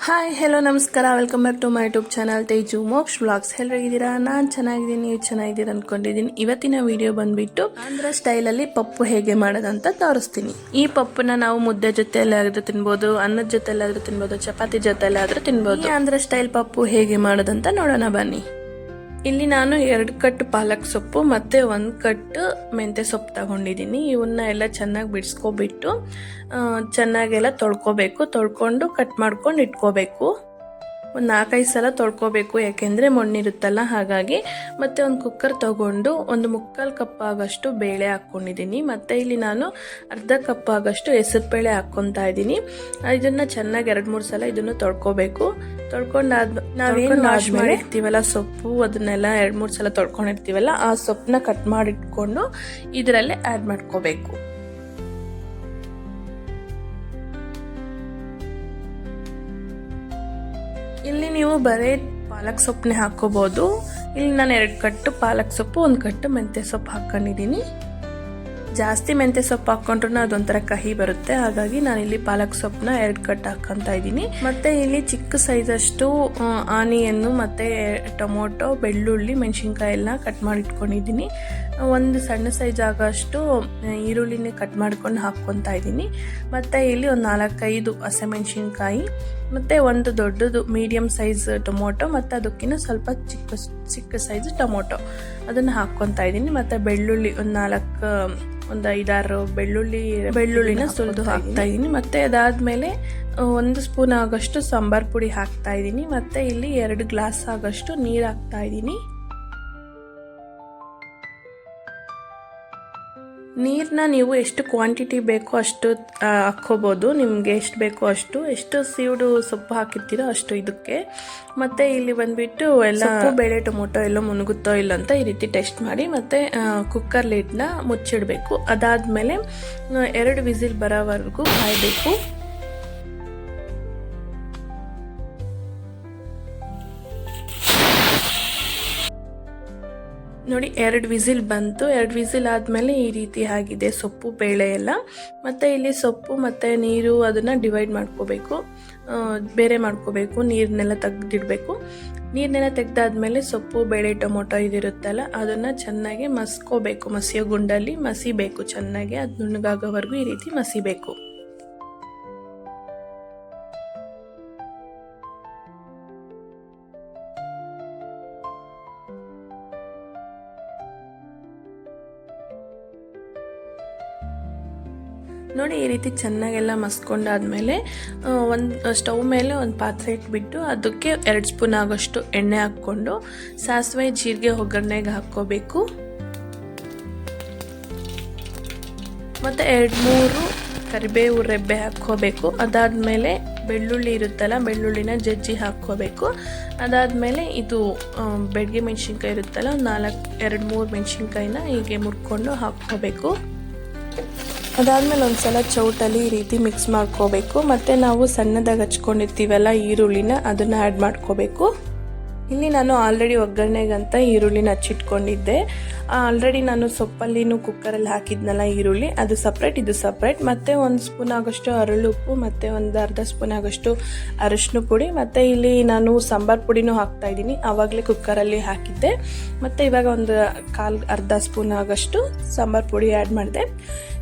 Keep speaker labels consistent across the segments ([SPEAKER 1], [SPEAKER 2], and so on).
[SPEAKER 1] Hi hello ನಮಸ್ಕಾರ, welcome back to my YouTube channel Teju Moksh vlogs. ಹೇಗಿದ್ದೀರಾ? ನಾನು ಚೆನ್ನಾಗಿದ್ದೀನಿ, ನೀವು ಚೆನ್ನಾಗಿದ್ದೀರಾ ಅಂದ್ಕೊಂಡಿದ್ದೀನಿ. ಇವತ್ತಿನ ವಿಡಿಯೋ ಬಂದುಬಿಟ್ಟು ಆಂಧ್ರ ಸ್ಟೈಲಲ್ಲಿ ಪಪ್ಪು ಹೇಗೆ ಮಾಡೋದಂತ ತೋರಿಸ್ತೀನಿ. ಈ ಪಪ್ಪುನ ನಾವು ಮುದ್ದೆ ಜೊತೆಯಲ್ಲಾದರೂ ತಿನ್ಬೋದು, ಅನ್ನದ ಜೊತೆಯಲ್ಲಾದರೂ ತಿನ್ಬೋದು, ಚಪಾತಿ ಜೊತೆಯಲ್ಲಾದರೂ ತಿನ್ಬೋದು. ಈ ಆಂಧ್ರ ಸ್ಟೈಲ್ ಪಪ್ಪು ಹೇಗೆ ಮಾಡೋದಂತ ನೋಡೋಣ ಬನ್ನಿ. ಇಲ್ಲಿ ನಾನು 2 ಕಟ್ ಪಾಲಕ್ ಸೊಪ್ಪು ಮತ್ತು 1 ಕಟ್ ಮೆಂತ್ಯ ಸೊಪ್ಪು ತಗೊಂಡಿದ್ದೀನಿ. ಇವನ್ನ ಎಲ್ಲ ಚೆನ್ನಾಗಿ ಬಿಡಿಸ್ಕೊಬಿಟ್ಟು ಚೆನ್ನಾಗೆಲ್ಲ ತೊಳ್ಕೊಂಡು ಕಟ್ ಮಾಡ್ಕೊಂಡು ಇಟ್ಕೋಬೇಕು. ಒಂದು 4-5 ಸಲ ತೊಳ್ಕೊಬೇಕು, ಯಾಕೆಂದರೆ ಮಣ್ಣಿರುತ್ತಲ್ಲ ಹಾಗಾಗಿ. ಮತ್ತು ಒಂದು ಕುಕ್ಕರ್ ತೊಗೊಂಡು 1/4 ಕಪ್ ಆಗಷ್ಟು ಬೇಳೆ ಹಾಕ್ಕೊಂಡಿದ್ದೀನಿ. ಮತ್ತು ಇಲ್ಲಿ ನಾನು ಅರ್ಧ ಕಪ್ ಆಗಷ್ಟು ಹೆಸರು ಬೇಳೆ ಹಾಕ್ಕೊತಾ ಇದ್ದೀನಿ. ಇದನ್ನು ಚೆನ್ನಾಗಿ 2-3 ಸಲ ಇದನ್ನು ತೊಳ್ಕೊಬೇಕು. ನಾವೇನು ವಾಶ್ ಮಾಡಿರ್ತೀವಲ್ಲ ಸೊಪ್ಪು, ಅದನ್ನೆಲ್ಲ 2-3 ಸಲ ತೊಳ್ಕೊಂಡಿರ್ತೀವಲ್ಲ, ಆ ಸೊಪ್ಪನ್ನ ಕಟ್ ಮಾಡಿಟ್ಕೊಂಡು ಇದರಲ್ಲೇ ಆ್ಯಡ್ ಮಾಡ್ಕೋಬೇಕು. ಇಲ್ಲಿ ನೀವು ಬರೀ ಪಾಲಕ್ ಸೊಪ್ಪನ್ನೇ ಹಾಕೋಬಹುದು. ಇಲ್ಲಿ ನಾನು 2 ಕಟ್ಟು ಪಾಲಕ್ ಸೊಪ್ಪು, 1 ಕಟ್ಟು ಮೆಂತ್ಯ ಸೊಪ್ಪು ಹಾಕೊಂಡಿದ್ದೀನಿ. ಜಾಸ್ತಿ ಮೆಂತ್ಯ ಸೊಪ್ಪು ಹಾಕೊಂಡ್ರೂ ಅದೊಂಥರ ಕಹಿ ಬರುತ್ತೆ, ಹಾಗಾಗಿ ನಾನು ಇಲ್ಲಿ ಪಾಲಕ್ ಸೊಪ್ಪನ್ನ 2 ಕಟ್ ಹಾಕೊಂತ ಇದ್ದೀನಿ. ಮತ್ತೆ ಇಲ್ಲಿ ಚಿಕ್ಕ ಸೈಜ್ ಅಷ್ಟು ಆನಿಯನ್ನು ಮತ್ತೆ ಟೊಮೊಟೊ, ಬೆಳ್ಳುಳ್ಳಿ, ಮೆಣಸಿನ್ಕಾಯಿ ಎಲ್ಲ ಕಟ್ ಮಾಡಿ ಇಟ್ಕೊಂಡಿದ್ದೀನಿ. ಒಂದು ಸಣ್ಣ ಸೈಜ್ ಆಗೋಷ್ಟು ಈರುಳ್ಳಿನೇ ಕಟ್ ಮಾಡ್ಕೊಂಡು ಹಾಕ್ಕೊತಾ ಇದ್ದೀನಿ. ಮತ್ತು ಇಲ್ಲಿ ಒಂದು 4-5 ಹಸಿಮೆಣಸಿನ್ಕಾಯಿ ಮತ್ತು ಒಂದು ದೊಡ್ಡದು ಮೀಡಿಯಮ್ ಸೈಜ್ ಟೊಮೊಟೊ ಮತ್ತು ಅದಕ್ಕಿಂತ ಸ್ವಲ್ಪ ಚಿಕ್ಕ ಸೈಜ್ ಟೊಮೊಟೊ ಅದನ್ನು ಹಾಕ್ಕೊತಾ ಇದ್ದೀನಿ. ಮತ್ತು ಬೆಳ್ಳುಳ್ಳಿ ಒಂದು 5-6 ಬೆಳ್ಳುಳ್ಳಿನ ಸುಲಿದು ಹಾಕ್ತಾ ಇದ್ದೀನಿ. ಮತ್ತು ಅದಾದಮೇಲೆ 1 ಸ್ಪೂನ್ ಆಗಷ್ಟು ಸಾಂಬಾರ್ ಪುಡಿ ಹಾಕ್ತಾ ಇದ್ದೀನಿ. ಮತ್ತು ಇಲ್ಲಿ 2 ಗ್ಲಾಸ್ ಆಗಷ್ಟು ನೀರು ಹಾಕ್ತಾ ಇದ್ದೀನಿ. ನೀರನ್ನ ನೀವು ಎಷ್ಟು ಕ್ವಾಂಟಿಟಿ ಬೇಕೋ ಅಷ್ಟು ಹಾಕ್ಕೋಬೋದು, ನಿಮಗೆ ಎಷ್ಟು ಬೇಕೋ ಎಷ್ಟು ಸೀಡು ಸೊಪ್ಪು ಹಾಕಿರ್ತೀರೋ ಅಷ್ಟು ಇದಕ್ಕೆ. ಮತ್ತು ಇಲ್ಲಿ ಬಂದುಬಿಟ್ಟು ಎಲ್ಲ ಬೇಳೆ ಟೊಮೊಟೊ ಎಲ್ಲ ಮುನುಗುತ್ತೋ ಇಲ್ಲ ಅಂತ ಈ ರೀತಿ ಟೆಸ್ಟ್ ಮಾಡಿ. ಮತ್ತು ಕುಕ್ಕರ್ ಲಿಡ್ನ ಮುಚ್ಚಿಡಬೇಕು. ಅದಾದಮೇಲೆ 2 ವಿಸಿಲ್ ಬರೋವರೆಗೂ ಕಾಯಬೇಕು. ನೋಡಿ, 2 ವಿಸಿಲ್ ಬಂತು. 2 ವಿಸಿಲ್ ಆದಮೇಲೆ ಈ ರೀತಿ ಆಗಿದೆ ಸೊಪ್ಪು ಬೇಳೆ ಎಲ್ಲ. ಮತ್ತು ಇಲ್ಲಿ ಸೊಪ್ಪು ಮತ್ತು ನೀರು ಅದನ್ನು ಡಿವೈಡ್ ಮಾಡ್ಕೋಬೇಕು, ಬೇರೆ ಮಾಡ್ಕೋಬೇಕು. ನೀರನ್ನೆಲ್ಲ ತೆಗೆದಿಡಬೇಕು. ನೀರನ್ನೆಲ್ಲ ತೆಗೆದಾದ್ಮೇಲೆ ಸೊಪ್ಪು ಬೇಳೆ ಟೊಮೊಟೊ ಇದಿರುತ್ತಲ್ಲ ಅದನ್ನು ಚೆನ್ನಾಗಿ ಮಸ್ಕೋಬೇಕು. ಮಸಿಯೋ ಗುಂಡಲ್ಲಿ ಮಸಿಬೇಕು ಚೆನ್ನಾಗಿ, ಅದು ನುಣ್ಣಗಾಗೋವರೆಗೂ ಈ ರೀತಿ ಮಸಿಬೇಕು. ನೋಡಿ, ಈ ರೀತಿ ಚೆನ್ನಾಗೆಲ್ಲ ಮಸ್ಕೊಂಡಾದ್ಮೇಲೆ ಒಂದು ಸ್ಟವ್ ಮೇಲೆ ಒಂದು ಪಾತ್ರೆ ಇಟ್ಬಿಟ್ಟು ಅದಕ್ಕೆ 2 ಸ್ಪೂನ್ ಆಗೋಷ್ಟು ಎಣ್ಣೆ ಹಾಕ್ಕೊಂಡು ಸಾಸಿವೆ ಜೀರಿಗೆ ಒಗ್ಗರಣೆಗೆ ಹಾಕ್ಕೋಬೇಕು. ಮತ್ತು 2-3 ಕರಿಬೇವು ರೆಬ್ಬೆ ಹಾಕ್ಕೋಬೇಕು. ಅದಾದಮೇಲೆ ಬೆಳ್ಳುಳ್ಳಿ ಇರುತ್ತಲ್ಲ, ಬೆಳ್ಳುಳ್ಳಿನ ಜಜ್ಜಿ ಹಾಕ್ಕೋಬೇಕು. ಅದಾದಮೇಲೆ ಇದು ಬೆಡ್ಗೆ ಮೆಣಸಿನ್ಕಾಯಿ ಇರುತ್ತಲ್ಲ, 2-3 ಮೆಣಸಿನ್ಕಾಯಿನ ಹೀಗೆ ಮುರ್ಕೊಂಡು ಹಾಕ್ಕೋಬೇಕು. ಅದಾದಮೇಲೆ ಒಂದು ಸಲ ಚೌಟಲ್ಲಿ ಈ ರೀತಿ ಮಿಕ್ಸ್ ಮಾಡ್ಕೋಬೇಕು. ಮತ್ತು ನಾವು ಸಣ್ಣದಾಗಿ ಹಚ್ಕೊಂಡಿರ್ತೀವಲ್ಲ ಈರುಳ್ಳಿನ, ಅದನ್ನು ಆ್ಯಡ್ ಮಾಡ್ಕೋಬೇಕು. ಇಲ್ಲಿ ನಾನು ಆಲ್ರೆಡಿ ಒಗ್ಗರಣೆಗಂತ ಈರುಳ್ಳಿನ ಹಚ್ಚಿಟ್ಕೊಂಡಿದ್ದೆ. ಆಲ್ರೆಡಿ ನಾನು ಸೊಪ್ಪಲ್ಲಿನೂ ಕುಕ್ಕರಲ್ಲಿ ಹಾಕಿದ್ನಲ್ಲ ಈರುಳ್ಳಿ, ಅದು ಸಪ್ರೇಟ್, ಇದು ಸಪ್ರೇಟ್. ಮತ್ತು 1 ಸ್ಪೂನ್ ಆಗೋಷ್ಟು ಅರಳುಪ್ಪು ಮತ್ತು ಒಂದು ಅರ್ಧ ಸ್ಪೂನ್ ಆಗೋಷ್ಟು ಅರಿಶಿನ ಪುಡಿ. ಮತ್ತು ಇಲ್ಲಿ ನಾನು ಸಾಂಬಾರ್ ಪುಡಿನೂ ಹಾಕ್ತಾ ಇದ್ದೀನಿ, ಆವಾಗಲೇ ಕುಕ್ಕರಲ್ಲಿ ಹಾಕಿದ್ದೆ. ಮತ್ತು ಇವಾಗ ಒಂದು ಅರ್ಧ ಸ್ಪೂನ್ ಆಗೋಷ್ಟು ಸಾಂಬಾರ್ ಪುಡಿ ಆ್ಯಡ್ ಮಾಡಿದೆ.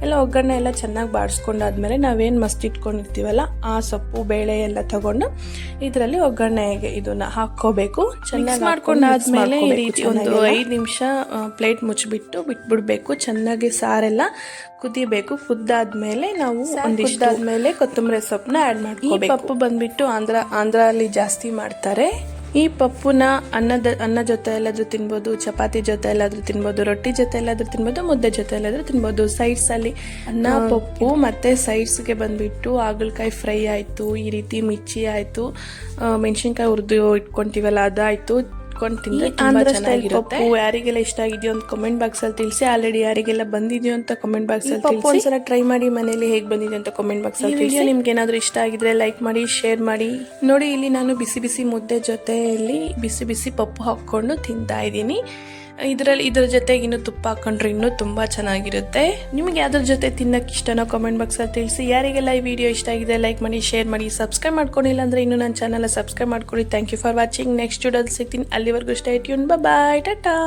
[SPEAKER 1] ಎಲ್ಲ ಒಗ್ಗರಣೆ ಎಲ್ಲ ಚೆನ್ನಾಗಿ ಬಾಡಿಸ್ಕೊಂಡಾದ್ಮೇಲೆ ನಾವೇನು ಮಸ್ತ್ ಇಟ್ಕೊಂಡಿರ್ತೀವಲ್ಲ ಆ ಸೊಪ್ಪು ಬೇಳೆ ಎಲ್ಲ ತಗೊಂಡು ಇದರಲ್ಲಿ ಒಗ್ಗರಣೆಗೆ ಇದನ್ನ ಹಾಕ್ಕೋಬೇಕು. ಚೆನ್ನಾಗಿ ಮಾಡ್ಕೊಂಡಾದ್ಮೇಲೆ ಈ ರೀತಿ ಒಂದು 5 ನಿಮಿಷ ಪ್ಲೇಟ್ ಮುಚ್ಚಿಬಿಟ್ಟು ಬಿಟ್ಬಿಡ್ಬೇಕು. ಚೆನ್ನಾಗಿ ಸಾರೆಲ್ಲ ಕುದಿಬೇಕು. ಕುದ್ದಾದ್ಮೇಲೆ ನಾವು ಒಂದಿಷ್ಟಾದ್ಮೇಲೆ ಕೊತ್ತಂಬರಿ ಸೊಪ್ಪನ್ನ ಆ್ಯಡ್ ಮಾಡ್ಕೋಬೇಕು. ಈ ಪಪ್ಪು ಬಂದ್ಬಿಟ್ಟು ಆಂಧ್ರ ಅಲ್ಲಿ ಜಾಸ್ತಿ ಮಾಡ್ತಾರೆ. ಈ ಪಪ್ಪುನ ಅನ್ನ ಜೊತೆ ಎಲ್ಲಾದ್ರೂ ತಿನ್ಬೋದು, ಚಪಾತಿ ಜೊತೆ ಎಲ್ಲಾದ್ರೂ ತಿನ್ಬೋದು, ರೊಟ್ಟಿ ಜೊತೆ ಎಲ್ಲಾದ್ರೂ ತಿನ್ಬೋದು, ಮುದ್ದೆ ಜೊತೆ ಎಲ್ಲಾದ್ರೂ ತಿನ್ಬೋದು. ಸೈಡ್ಸ್ ಅಲ್ಲಿ ಅನ್ನ ಪಪ್ಪು ಮತ್ತೆ ಸೈಡ್ಸ್ಗೆ ಬಂದ್ಬಿಟ್ಟು ಹಾಗಲಕಾಯಿ ಫ್ರೈ ಆಯ್ತು, ಈ ರೀತಿ ಮಿರ್ಚಿ ಆಯ್ತು, ಮೆಣಸಿನ್ಕಾಯಿ ಹುರಿದು ಇಟ್ಕೊಂತೀವಲ್ಲ ಅದಾಯ್ತು. ಆಂಧ್ರ ಸ್ಟೈಲ್ ಪಪ್ಪು ಯಾರಿಗೆಲ್ಲ ಇಷ್ಟ ಆಗಿದೆಯೋ ಅಂತ ಕಮೆಂಟ್ ಬಾಕ್ಸ್ ಅಲ್ಲಿ ತಿಳಿಸಿ. ಆಲ್ರೆಡಿ ಯಾರಿಗೆಲ್ಲ ಬಂದಿದೆಯೋ ಅಂತ ಕಮೆಂಟ್ ಬಾಕ್ಸ್ ಅಲ್ಲಿ ತಿಳಿಸಿ. ಒಂದ್ಸಲ ಟ್ರೈ ಮಾಡಿ ಮನೇಲಿ ಹೇಗೆ ಬಂದಿದೆ ಅಂತ ಕಮೆಂಟ್ ಬಾಕ್ಸ್ ಅಲ್ಲಿ ತಿಳಿಸಿ. ನಿಮ್ಗೆ ಏನಾದ್ರು ಇಷ್ಟ ಆಗಿದ್ರೆ ಲೈಕ್ ಮಾಡಿ, ಶೇರ್ ಮಾಡಿ. ನೋಡಿ, ಇಲ್ಲಿ ನಾನು ಬಿಸಿ ಬಿಸಿ ಮುದ್ದೆ ಜೊತೆಯಲ್ಲಿ ಬಿಸಿ ಬಿಸಿ ಪಪ್ಪು ಹಾಕೊಂಡು ತಿಂತಾ ಇದ್ದೀನಿ. ಇದ್ರ ಜೊತೆಗೆ ಇನ್ನೂ ತುಪ್ಪ ಹಾಕೊಂಡ್ರೆ ಇನ್ನೂ ತುಂಬ ಚೆನ್ನಾಗಿರುತ್ತೆ. ನಿಮಗೆ ಯಾವ್ದ್ರ ಜೊತೆ ತಿನ್ನೋಕ್ಕೆ ಇಷ್ಟನೋ ಕಾಮೆಂಟ್ ಬಾಕ್ಸಲ್ಲಿ ತಿಳಿಸಿ. ಯಾರಿಗೆಲ್ಲ ಈ ವಿಡಿಯೋ ಇಷ್ಟ ಆಗಿದೆ ಲೈಕ್ ಮಾಡಿ, ಶೇರ್ ಮಾಡಿ, ಸಬ್ಸ್ಕ್ರೈಬ್ ಮಾಡ್ಕೊಂಡಿಲ್ಲ ಅಂದರೆ ಇನ್ನೂ ನನ್ನ ಚಾನಲ್ ಸಬ್ಸ್ಕ್ರೈಬ್ ಮಾಡ್ಕೊಳ್ಳಿ. Thank you for watching. Next ವಿಡಿಯೋದಲ್ಲಿ ಸಿಗ್ತೀನಿ. ಅಲ್ಲಿವರೆಗೂ ಸ್ಟೇ ಟ್ಯೂನ್. ಬಾಯ್, ಟಾಟಾ.